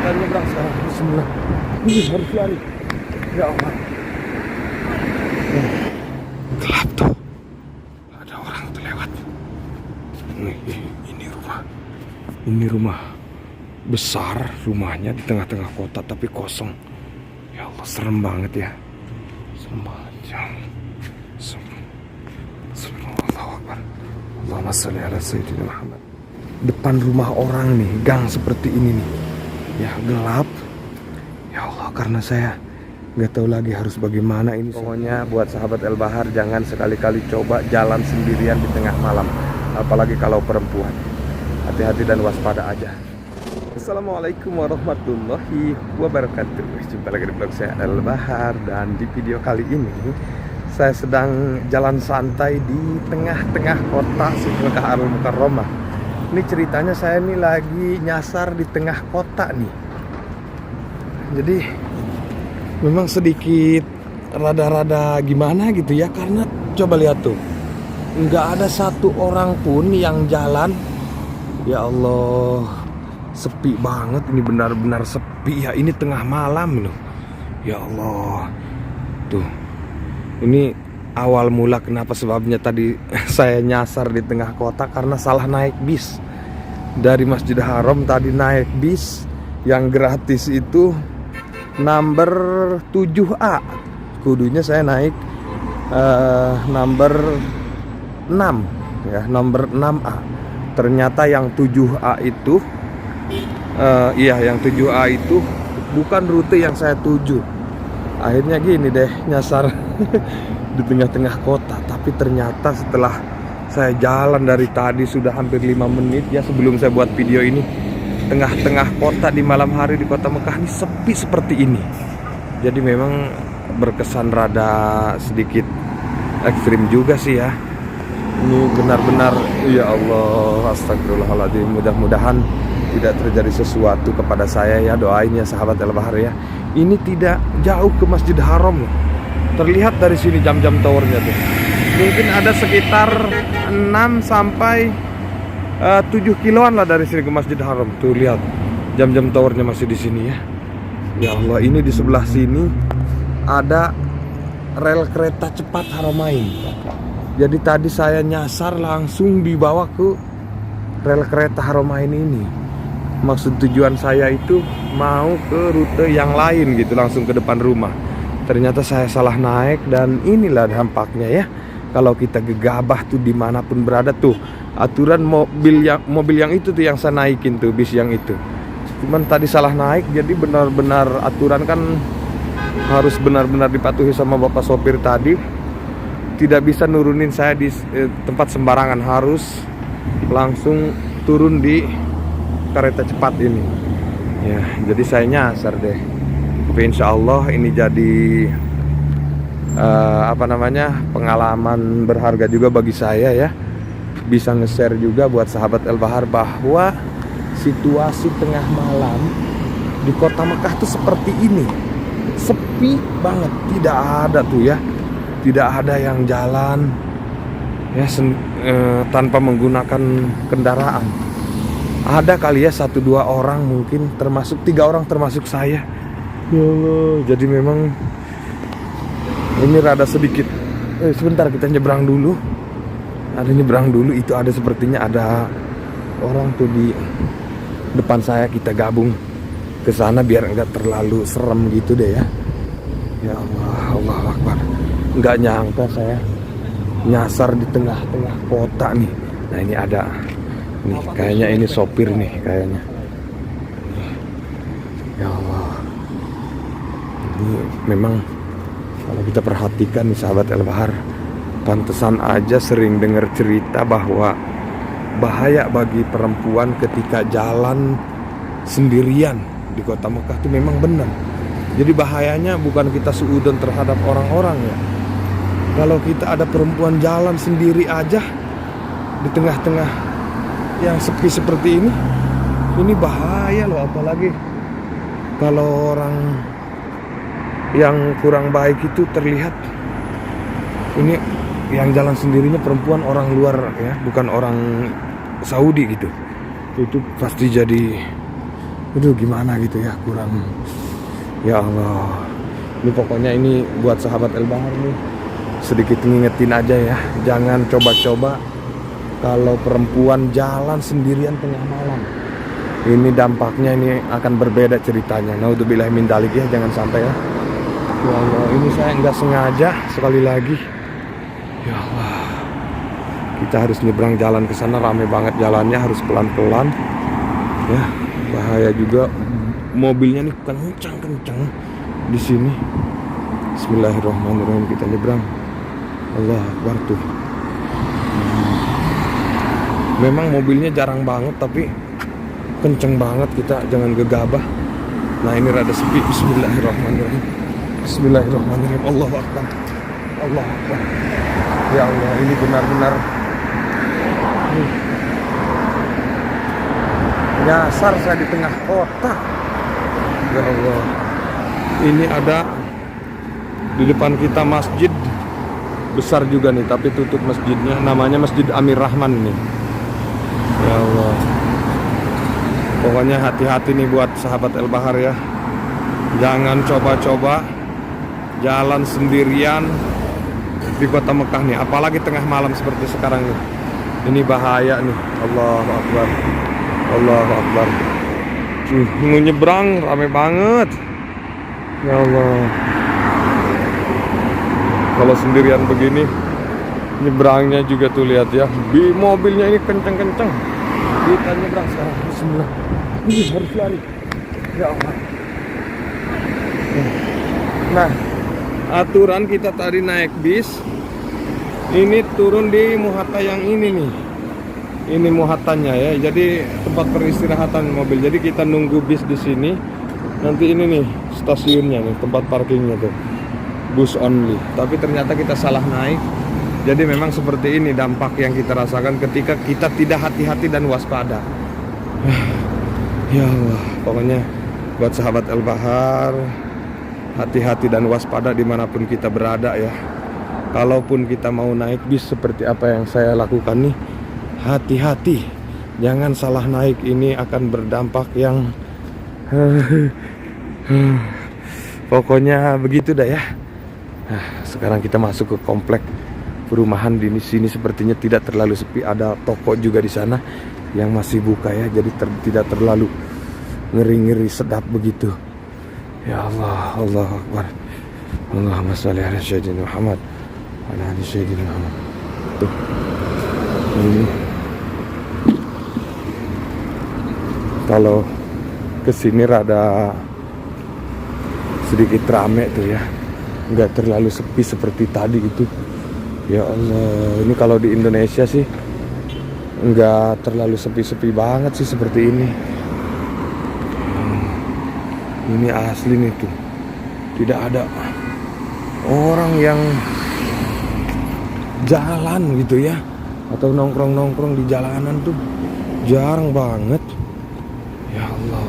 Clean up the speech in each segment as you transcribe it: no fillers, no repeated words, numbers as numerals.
akan nyebrang sekarang. Bismillah. Harus lari. Ya Allah. Gelap tuh. Ada orang tuh lewat. Ini rumah. Ini rumah besar, rumahnya di tengah-tengah kota tapi kosong. Ya Allah, serem banget ya. Serem banget. Allahumma sholli ala sayyidina Muhammad. Depan rumah orang nih, gang seperti ini nih. Ya gelap. Ya Allah, karena saya nggak tahu lagi harus bagaimana ini. Pokoknya buat sahabat El Bahar, jangan sekali-kali coba jalan sendirian di tengah malam, apalagi kalau perempuan. Hati-hati dan waspada aja. Assalamualaikum warahmatullahi wabarakatuh. Jumpa lagi di vlog saya El Bahar, dan di video kali ini saya sedang jalan santai di tengah-tengah kota Mekah Al Mukarramah. Ini ceritanya saya nih lagi nyasar di tengah kota nih. Jadi memang sedikit rada-rada gimana gitu ya, karena coba lihat tuh, nggak ada satu orang pun yang jalan. Ya Allah, sepi banget, ini benar-benar sepi ya, ini tengah malam loh. Ya Allah, tuh, ini awal mula kenapa sebabnya tadi saya nyasar di tengah kota, karena salah naik bis. Dari Masjidil Haram tadi naik bis yang gratis itu number 7A. Kudunya saya naik number 6 ya, number 6A. Ternyata yang 7A itu yang 7A itu bukan rute yang saya tuju. Akhirnya gini deh, nyasar di tengah-tengah kota. Tapi ternyata setelah saya jalan dari tadi sudah hampir 5 menit ya sebelum saya buat video ini, tengah-tengah kota di malam hari di kota Mekah ini sepi seperti ini. Jadi memang berkesan rada sedikit ekstrim juga sih ya. Ini benar-benar, ya Allah, astagfirullahaladzim. Mudah-mudahan tidak terjadi sesuatu kepada saya ya, doain ya sahabat El Bahar ya. Ini tidak jauh ke Masjid Haram loh. Terlihat dari sini jam-jam towernya tuh. Mungkin ada sekitar 6 sampai 7 kiloan lah dari sini ke Masjid Haram. Tuh lihat, jam-jam towernya masih di sini ya. Ya Allah, ini di sebelah sini ada rel kereta cepat Haramain. Jadi tadi saya nyasar langsung dibawa ke rel kereta Haramain ini. Maksud tujuan saya itu mau ke rute yang lain gitu, langsung ke depan rumah. Ternyata saya salah naik, dan inilah dampaknya ya. Kalau kita gegabah tuh dimanapun berada tuh, aturan mobil yang itu tuh yang saya naikin tuh, bis yang itu. Cuman tadi salah naik, jadi benar-benar aturan kan harus benar-benar dipatuhi sama bapak sopir tadi. Tidak bisa nurunin saya di tempat sembarangan, harus langsung turun di kereta cepat ini. Ya, jadi saya nyasar deh. Tapi insya Allah ini jadi pengalaman berharga juga bagi saya ya. Bisa nge-share juga buat sahabat El Bahar bahwa situasi tengah malam di kota Mekah tuh seperti ini. Sepi banget, tidak ada tuh ya. Tidak ada yang jalan ya tanpa menggunakan kendaraan. Ada kali ya 1-2 orang, mungkin termasuk 3 orang termasuk saya. Ya Allah, jadi memang ini rada sedikit. Sebentar, kita nyebrang dulu. Ada nyebrang dulu, itu ada sepertinya ada orang tuh di depan saya. Kita gabung ke sana biar enggak terlalu serem gitu deh ya. Ya Allah, Allahu Akbar. Nggak nyangka saya nyasar di tengah-tengah kota nih. Nah ini ada nih, kayaknya ini sopir nih kayaknya. Ya Allah, ini memang kalau kita perhatikan nih sahabat El Bahar, pantesan aja sering dengar cerita bahwa bahaya bagi perempuan ketika jalan sendirian di kota Mekah itu memang benar. Jadi bahayanya bukan kita suudzon terhadap orang-orang ya. Kalau kita ada perempuan jalan sendiri aja di tengah-tengah yang sepi seperti ini bahaya loh. Apalagi kalau orang yang kurang baik itu terlihat. Ini yang jalan sendirinya perempuan orang luar ya, bukan orang Saudi gitu. Itu pasti jadi Aduh gimana gitu ya, kurang. Ya Allah. Ini pokoknya ini buat sahabat El Bahar nih, sedikit ngingetin aja ya, jangan coba-coba kalau perempuan jalan sendirian tengah malam. Ini dampaknya ini akan berbeda ceritanya. Naudzubillah min dzalik ya, jangan sampai ya. Ya Allah, ini saya nggak sengaja sekali lagi. Ya Allah, kita harus nyebrang jalan ke sana, rame banget jalannya, harus pelan-pelan. Ya, bahaya juga, mobilnya nih kencang-kencang di sini. Bismillahirrahmanirrahim, kita nyebrang. Allah Akbar tuh. Memang mobilnya jarang banget tapi kenceng banget, kita jangan gegabah. Nah ini rada sepi. Bismillahirrahmanirrahim. Bismillahirrahmanirrahim. Allahu Akbar. Allahu Akbar. Ya Allah, ini benar-benar nyasar saya di tengah kota. Ya Allah. Ini ada di depan kita masjid besar juga nih, tapi tutup masjidnya. Namanya Masjid Amir Rahman nih. Ya Allah. Pokoknya hati-hati nih buat sahabat El Bahar ya. Jangan coba-coba jalan sendirian di kota Mekah nih, apalagi tengah malam seperti sekarang nih. Ini bahaya nih. Allahu Akbar. Allahu Akbar. Mau nyebrang rame banget. Ya Allah. Kalau sendirian begini, nyebrangnya juga tuh lihat ya, mobilnya ini kenceng-kenceng. Kita nyebrang sekarang. Bismillah. Harus lari. Ya Allah. Nah, aturan kita tadi naik bis, ini turun di muhatta yang ini nih. Ini muhattanya ya. Jadi tempat peristirahatan mobil. Jadi kita nunggu bis di sini. Nanti ini nih stasiunnya nih, tempat parkingnya tuh. Bus only. Tapi ternyata kita salah naik. Jadi memang seperti ini dampak yang kita rasakan ketika kita tidak hati-hati dan waspada. Ya Allah, pokoknya buat sahabat El Bahar, hati-hati dan waspada dimanapun kita berada ya. Kalaupun kita mau naik bis seperti apa yang saya lakukan nih, hati-hati, jangan salah naik. Ini akan berdampak yang pokoknya begitu dah ya. Nah, sekarang kita masuk ke komplek perumahan. Di sini sepertinya tidak terlalu sepi, ada toko juga di sana yang masih buka ya, jadi tidak terlalu ngeri-ngeri, sedap begitu. Ya Allah, Allahu Akbar. Allahumma shalli ala sayyidina Muhammad wa ala ali sayyidina Muhammad. Tuh. Ini kalau kesini rada sedikit rame tuh ya, nggak terlalu sepi seperti tadi itu. Ya Allah, ini kalau di Indonesia sih nggak terlalu sepi-sepi banget sih seperti ini. Ini asli nih tuh, tidak ada orang yang jalan gitu ya, atau nongkrong-nongkrong di jalanan tuh jarang banget. Ya Allah.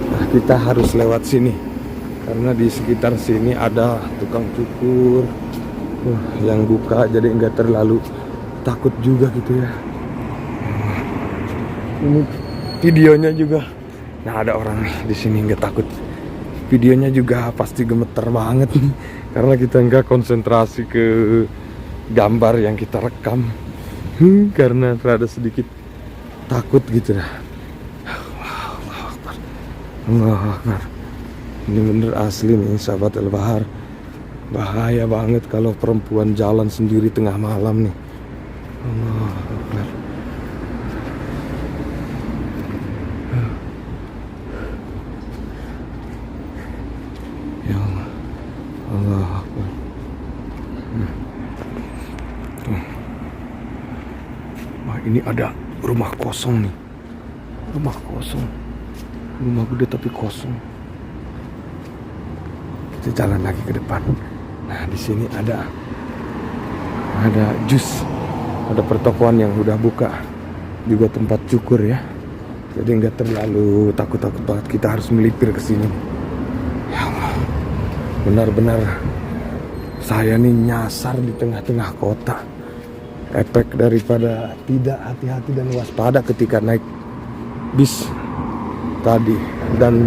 Nah, kita harus lewat sini karena di sekitar sini ada tukang cukur yang buka, jadi nggak terlalu takut juga gitu ya. Ini videonya juga, nah ada orang nih di sini nggak takut. Videonya juga pasti gemeter banget nih, karena kita nggak konsentrasi ke gambar yang kita rekam, karena rada sedikit takut gitu dah. Allahu Akbar. Allahu Akbar. Ini bener asli nih sahabat El Bahar. Bahaya banget kalau perempuan jalan sendiri tengah malam nih. Allahu Akbar. Ya Allah. Allahu Akbar. Wah, ini ada rumah kosong nih. Rumah kosong. Rumah gede tapi kosong. Kita jalan lagi ke depan. Nah, di sini ada jus, ada pertokoan yang udah buka, juga tempat cukur ya. Jadi nggak terlalu takut-takut banget. Kita harus melipir ke sini. Ya Allah, benar-benar saya nih nyasar di tengah-tengah kota. efek daripada tidak hati-hati dan waspada ketika naik bis tadi. Dan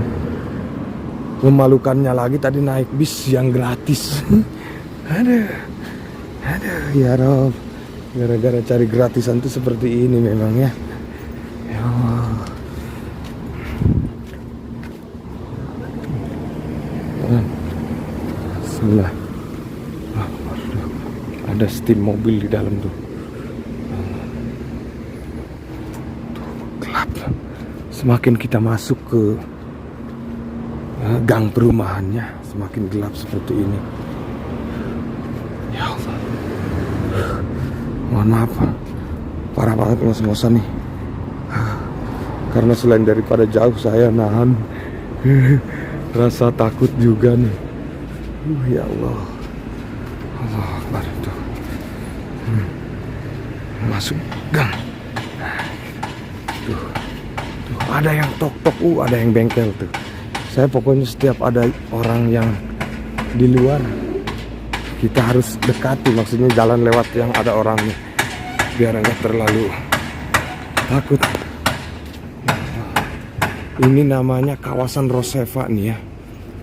memalukannya lagi tadi naik bis yang gratis. Aduh ya Rob, gara-gara cari gratisan tuh seperti ini memang ya. Ya Allah. Bismillah. Ada steam mobil di dalam tuh. Gelap. Semakin kita masuk ke gang perumahannya, semakin gelap seperti ini. Ya Allah. Mohon maaf, parah banget ngos-ngosan nih. Karena selain daripada jauh, saya nahan rasa takut juga nih. Ya Allah. Allah Akbar itu. Masuk gang. Tuh, ada yang tok-tok, ada yang bengkel tuh. Saya pokoknya setiap ada orang yang di luar, kita harus dekati, maksudnya jalan lewat yang ada orangnya, biar enggak terlalu takut. Ini namanya kawasan Rosefa nih ya.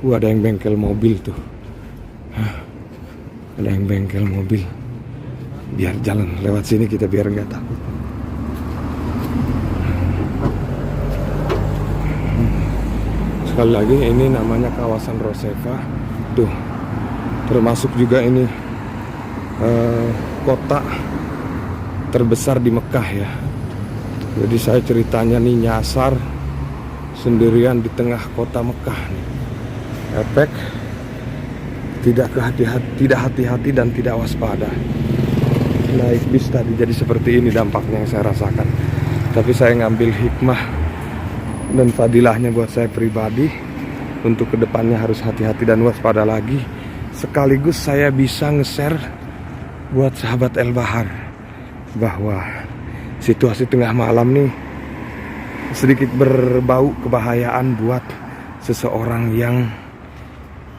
Ada yang bengkel mobil tuh. Ada yang bengkel mobil. Biar jalan lewat sini kita biar enggak takut. Sekali lagi, ini namanya kawasan Rosefa. Tuh, termasuk juga ini kota terbesar di Mekah ya. Jadi saya ceritanya nih nyasar sendirian di tengah kota Mekah nih. Efek tidak hati-hati dan tidak waspada. Naik bis tadi jadi seperti ini dampaknya yang saya rasakan. Tapi saya ngambil hikmah dan fadilahnya buat saya pribadi, untuk kedepannya harus hati-hati dan waspada lagi. Sekaligus saya bisa nge-share buat sahabat El Bahar bahwa situasi tengah malam nih sedikit berbau kebahayaan buat seseorang yang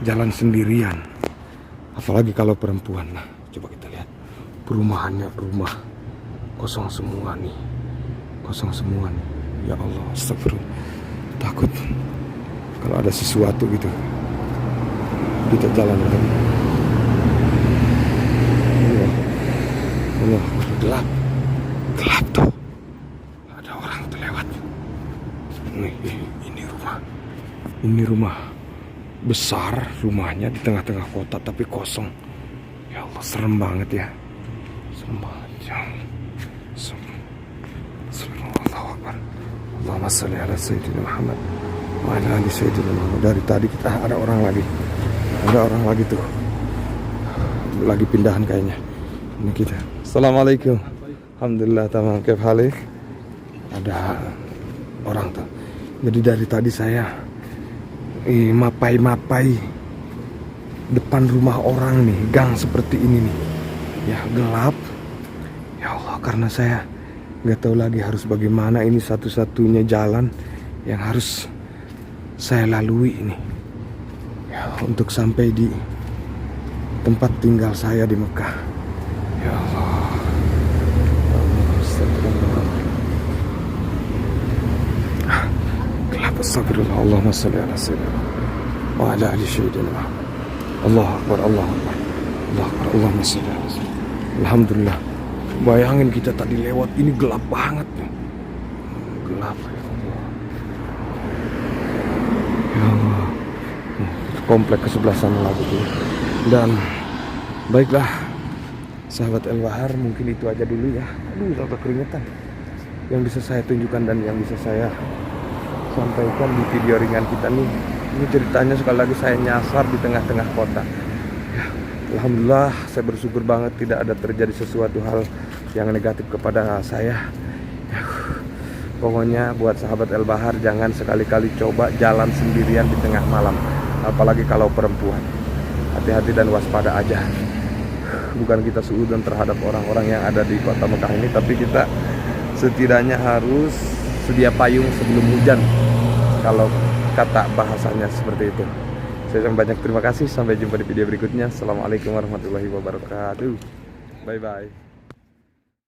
jalan sendirian, apalagi kalau perempuan. Nah, coba kita lihat perumahannya, rumah kosong semua nih, kosong semua nih. Ya Allah, astagfirullah. Takut kalau ada sesuatu gitu. Kita jalan lagi. Allah, gelap tuh. Ada orang tuh lewat. Ini rumah besar, rumahnya di tengah-tengah kota tapi kosong. Ya Allah, serem banget ya. Serem banget ya. Allahu Akbar. Allahumma sholli ala Sayyidina Muhammad wa ala ali Sayyidina Muhammad. Dari tadi kita ada orang lagi. Ada orang lagi tuh. Lagi pindahan kayaknya. Ini kita. Assalamualaikum. Alhamdulillah, tamam. Kaif halik? Ada orang tuh. Jadi dari tadi saya mapai depan rumah orang nih, gang seperti ini nih. Ya gelap. Ya Allah, karena saya nggak tahu lagi harus bagaimana, ini satu-satunya jalan yang harus saya lalui ini ya, untuk sampai di tempat tinggal saya di Mekah. Ya Allah, gelap. Astagfirullah. Allahumma sholli ala sayyidina wa ala ali sayyidina Muhammad. Allahu Akbar, Allahu Akbar, Allahu Akbar. Allahumma sholli ala sayyidina. Alhamdulillah. Bayangin kita tadi lewat, ini gelap banget nih. Gelap ya Allah. Ya Allah. Komplek ke sebelah sana lagi tuh. Dan baiklah sahabat El Bahar, mungkin itu aja dulu ya. Aduh, sampai keringetan. Yang bisa saya tunjukkan dan yang bisa saya sampaikan di video ringan kita nih. Ini ceritanya sekali lagi saya nyasar di tengah-tengah kota. Ya, alhamdulillah, saya bersyukur banget tidak ada terjadi sesuatu hal yang negatif kepada saya. Pokoknya buat sahabat El Bahar, jangan sekali-kali coba jalan sendirian di tengah malam, apalagi kalau perempuan. Hati-hati dan waspada aja. Bukan kita suudzon terhadap orang-orang yang ada di kota Mekah ini, tapi kita setidaknya harus sedia payung sebelum hujan, kalau kata bahasanya seperti itu. Saya ucapkan banyak terima kasih. Sampai jumpa di video berikutnya. Assalamualaikum warahmatullahi wabarakatuh. Bye bye.